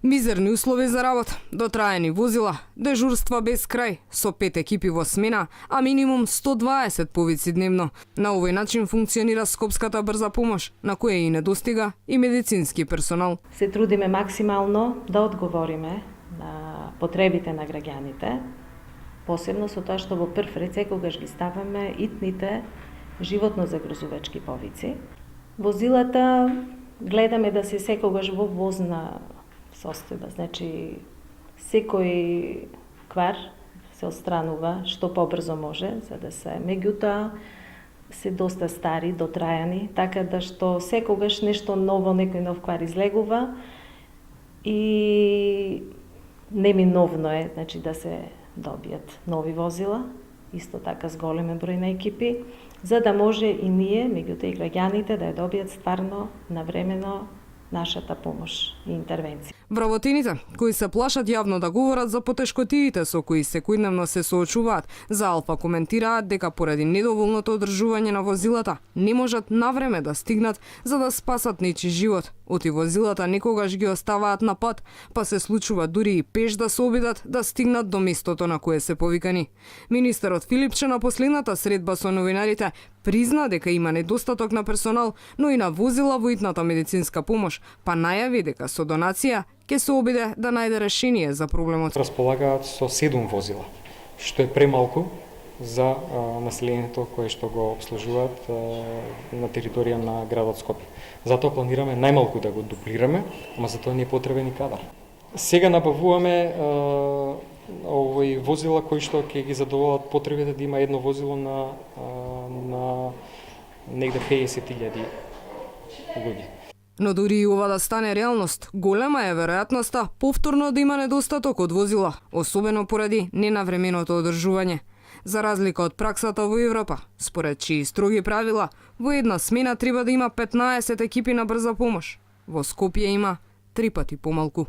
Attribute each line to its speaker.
Speaker 1: Мизерни услови за работа, дотраени возила, дежурства без крај, со 5 екипи во смена, а минимум 120 повици дневно. На овој начин функционира Скопската брза помош, на која и недостига и медицински персонал.
Speaker 2: Се трудиме максимално да одговориме на потребите на граѓаните, посебно со тоа што во прв ред секогаш ги ставаме итните животно загрозувачки повици. Возилата гледаме да се секогаш во возна состојба, значи секој квар се отстранува што побрзо може, за да се, меѓутоа се доста стари, дотраяни, така да што секогаш нешто ново, некој нов квар излегува и неминовно е, значи да се добијат нови возила, исто така с големен број на екипи, за да може и ние, меѓутоа и граѓаните, да ја добијат стварно навремено нашата помош и интервенција.
Speaker 1: Вработените, кои се плашат јавно да говорат за потешкотиите со кои секојдневно се соочуваат, за Алфа коментираат дека поради недоволното одржување на возилата не можат навреме да стигнат за да спасат нечи живот. Оти возилата некогаш ги оставаат на пат, па се случува дури и пеш да се обидат да стигнат до местото на кое се повикани. Министерот Филипче на последната средба со новинарите призна дека има недостаток на персонал, но и на возила во итната медицинска помош, па најави дека со донација ќе се обиде да најде решение за проблемот.
Speaker 3: Располагаат со 7 возила, што е премалку за населението кое што го обслужуваат на територија на градот Скопје. Затоа планираме најмалку да го дуплираме, ама за тоа не е потребен и кадар. Сега набавуваме овој возила кои што ќе ги задоволат потребите да има едно возило на негде 50.000 луѓе.
Speaker 1: Но дури и ова да стане реалност, голема е веројатноста повторно да има недостаток од возила, особено поради ненавременото одржување. За разлика од праксата во Европа, според чии строги правила, во една смена треба да има 15 екипи на брза помош. Во Скопје има 3 пати помалку.